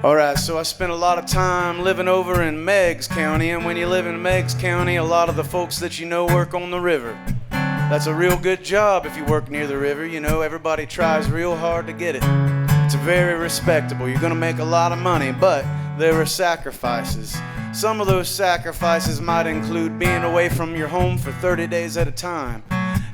Alright, so I spent a lot of time living over in Meigs County, and when you live in Meigs County, a lot of the folks that you know work on the river. That's a real good job if you work near the river. You know, everybody tries real hard to get it. It's very respectable. You're gonna make a lot of money, but there are sacrifices. Some of those sacrifices might include being away from your home for 30 days at a time.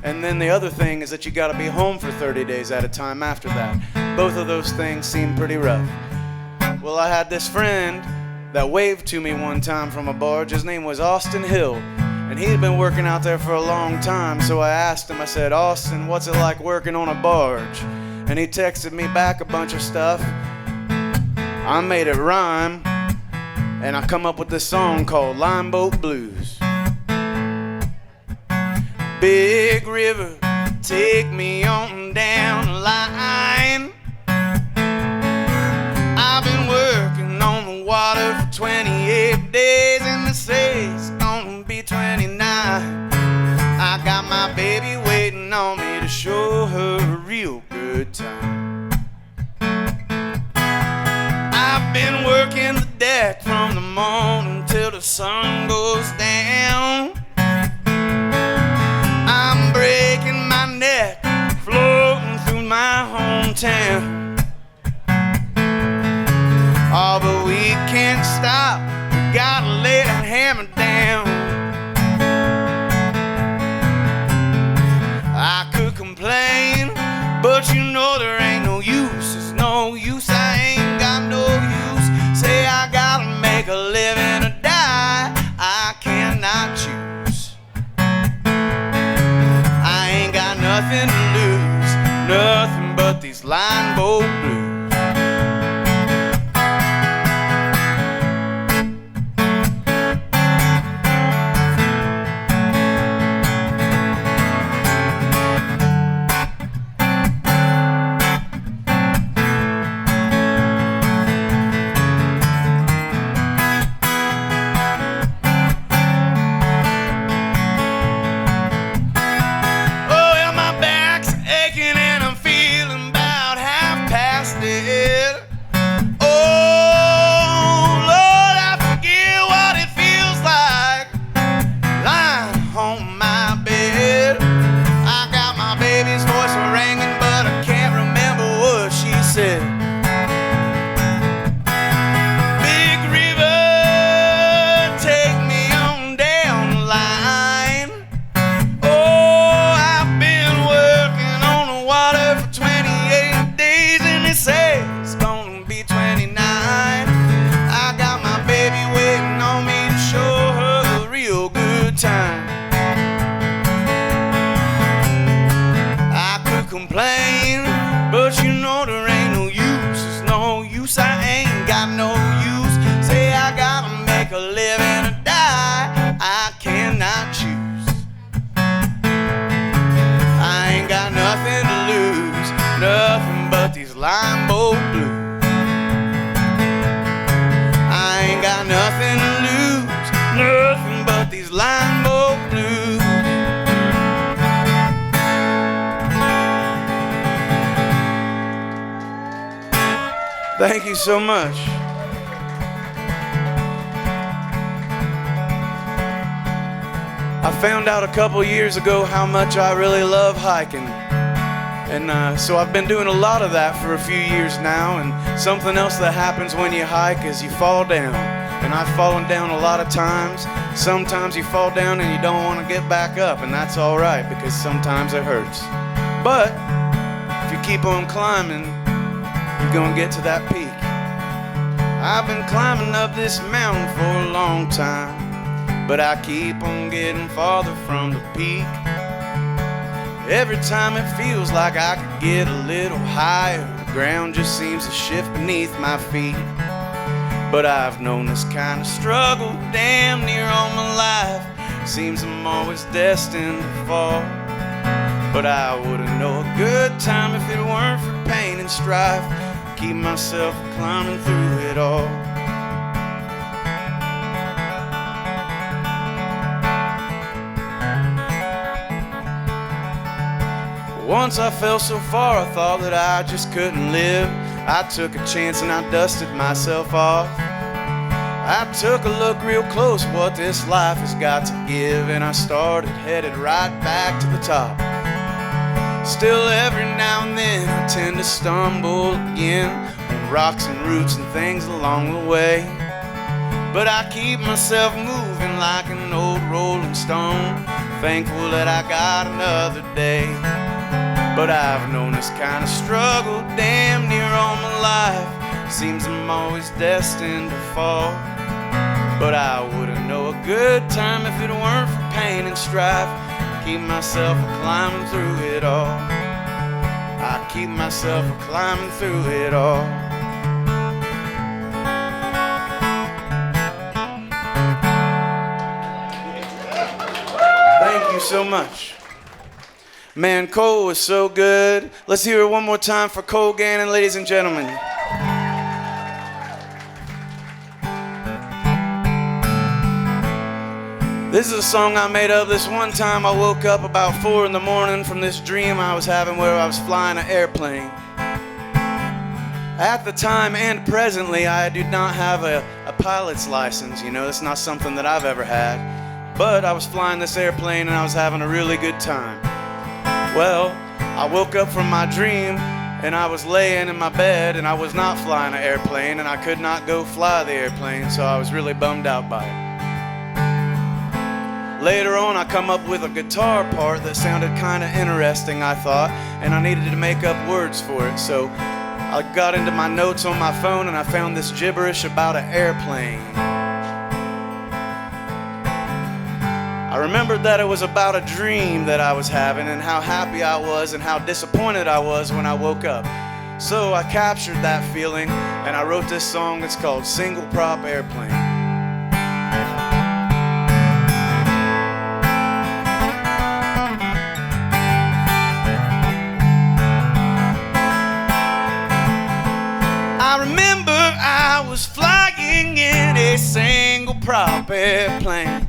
And then the other thing is that you gotta be home for 30 days at a time after that. Both of those things seem pretty rough. Well, I had this friend that waved to me one time from a barge. His name was Austin Hill, and he had been working out there for a long time. So I asked him, I said, Austin, what's it like working on a barge? And he texted me back a bunch of stuff. I made it rhyme, and I come up with this song called Line Boat Blues. Big river, take me on down the line. I've been working on the water for 28 days, and they say it's gonna be 29. I got my baby waiting on me to show her a real good time. I've been working the deck from the morning till the sun goes down. I'm breaking my neck, floating through my hometown. Oh, but we can't stop, we gotta lay that hammer down. I could complain, but you know there ain't no use. There's no use, I ain't got no use. Say I gotta make a living or die, I cannot choose. I ain't got nothing to lose, nothing but these line boat blues. Thank you so much. I found out a couple years ago how much I really love hiking. And so I've been doing a lot of that for a few years now. And something else that happens when you hike is you fall down. And I've fallen down a lot of times. Sometimes you fall down and you don't want to get back up, and that's all right because sometimes it hurts. But if you keep on climbing, you're gonna get to that peak. I've been climbing up this mountain for a long time, but I keep on getting farther from the peak. Every time it feels like I could get a little higher, the ground just seems to shift beneath my feet. But I've known this kind of struggle damn near all my life. Seems I'm always destined to fall, but I wouldn't know a good time if it weren't for pain and strife. Keep myself climbing through it all. Once I fell so far I thought that I just couldn't live. I took a chance and I dusted myself off. I took a look real close at what this life has got to give, and I started headed right back to the top. Still every now and then I tend to stumble again on rocks and roots and things along the way, but I keep myself moving like an old rolling stone, thankful that I got another day. But I've known this kind of struggle damn near all my life. Seems I'm always destined to fall, but I wouldn't know a good time if it weren't for pain and strife. Keep myself climbing through it all. I keep myself climbing through it all. Thank you so much. Man, Cole was so good. Let's hear it one more time for Cole Gannon, ladies and gentlemen. This is a song I made up this one time. I woke up about 4 in the morning from this dream I was having where I was flying an airplane. At the time and presently, I do not have a pilot's license. You know, it's not something that I've ever had. But I was flying this airplane and I was having a really good time. Well, I woke up from my dream and I was laying in my bed and I was not flying an airplane and I could not go fly the airplane, so I was really bummed out by it. Later on, I come up with a guitar part that sounded kind of interesting, I thought, and I needed to make up words for it. So I got into my notes on my phone and I found this gibberish about an airplane. I remembered that it was about a dream that I was having and how happy I was and how disappointed I was when I woke up. So I captured that feeling and I wrote this song that's called Single Prop Airplane. I remember I was flying in a single prop airplane,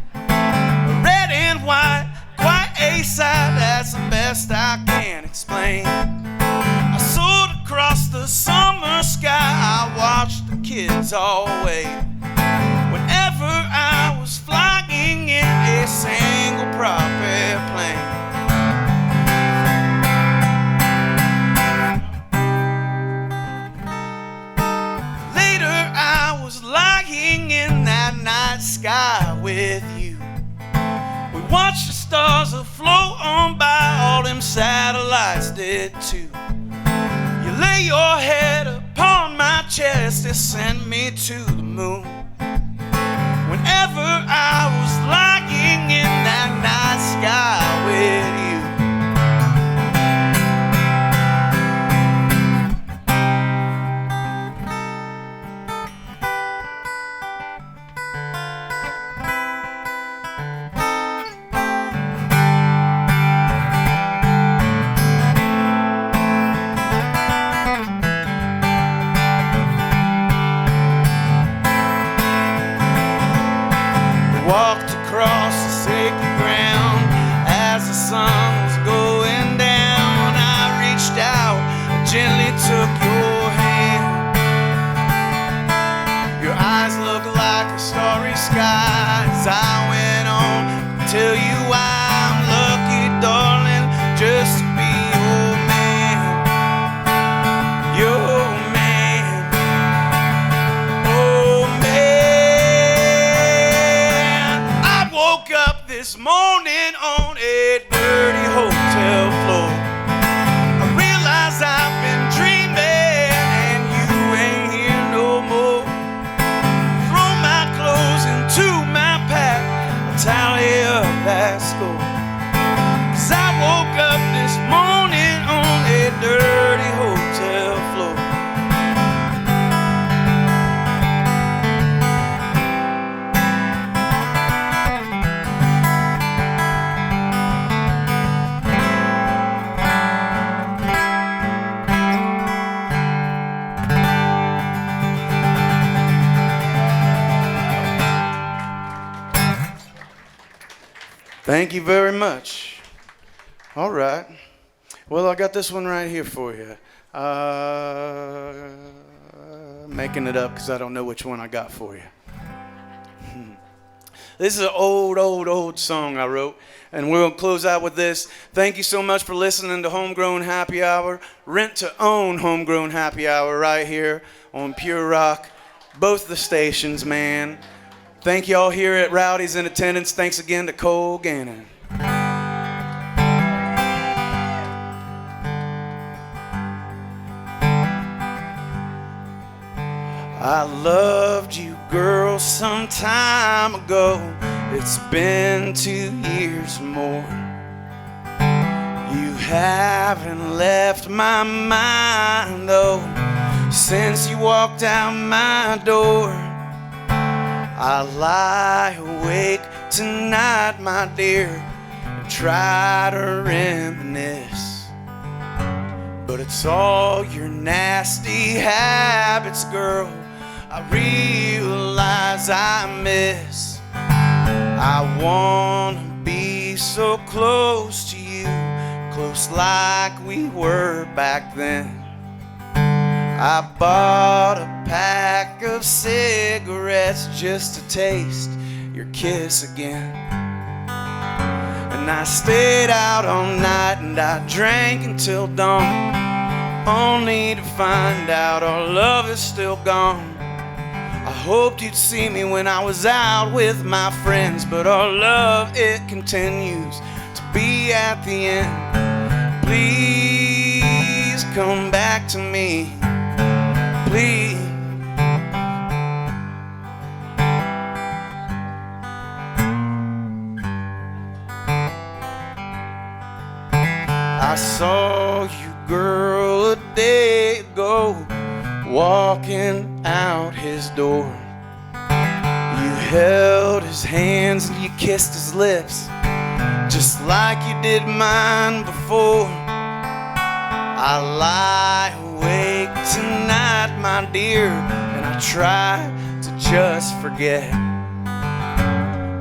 red and white, quite A-side, that's the best I can explain. I soared across the summer sky, I watched the kids all wave. Whenever I was flying in a single prop airplane. Lying in that night sky with you, we watched the stars float on by, all them satellites did too. You lay your head upon my chest, it sent me to the moon. Whenever I was lying in that night sky with you. Walked across the sacred ground as the sun was going down. I reached out and gently took your hand. Your eyes looked like a starry sky as I went on to tell you why I'm lucky, darling, just to be your man. Your man. Oh man. Woke up this morning on a dirty hotel floor. I realize I've been dreaming and you ain't here no more. Throw my clothes into my pack, I'll tally up that score. 'Cause I woke up this morning on a dirty hotel floor. Thank you very much. All right. Well, I got this one right here for you. Making it up because I don't know which one I got for you. This is an old song I wrote, and we're going to close out with this. Thank you so much for listening to Homegrown Happy Hour. Rent to own Homegrown Happy Hour right here on Pure Rock. Both the stations, man. Thank you all here at Rowdy's in attendance. Thanks again to Cole Gannon. I loved you, girl, some time ago. It's been 2 years more. You haven't left my mind, though, since you walked out my door. I lie awake tonight, my dear, and try to reminisce. But it's all your nasty habits, girl, I realize I miss. I wanna be so close to you, close like we were back then. I bought a pack of cigarettes just to taste your kiss again. And I stayed out all night and I drank until dawn, only to find out our love is still gone. I hoped you'd see me when I was out with my friends, but our love, it continues to be at the end. Please come back to me, please. I saw you, girl, a day ago, walking out his door. You held his hands and you kissed his lips, just like you did mine before. I lie awake tonight, my dear, and I try to just forget.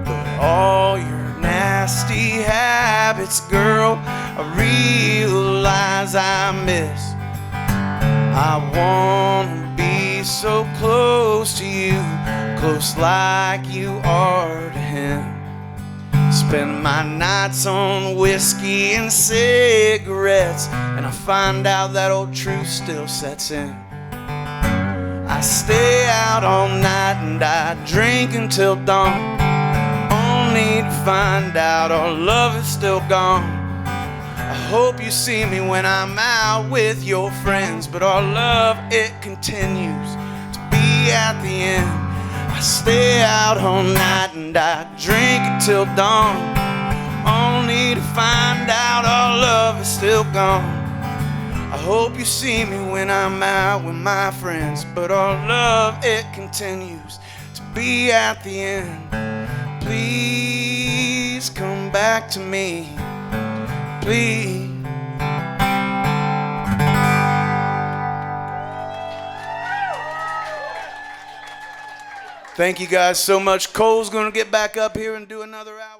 But all your nasty habits, girl, I realize I miss. I wanna be so close to you, close like you are to him. Spend my nights on whiskey and cigarettes, and I find out that old truth still sets in. I stay out all night and I drink until dawn, only to find out our love is still gone. I hope you see me when I'm out with your friends, but our love, it continues to be at the end. I stay out all night and I drink until dawn, only to find out our love is still gone. I hope you see me when I'm out with my friends, but our love, it continues to be at the end. Please come back to me, please. Thank you guys so much. Cole's gonna get back up here and do another hour.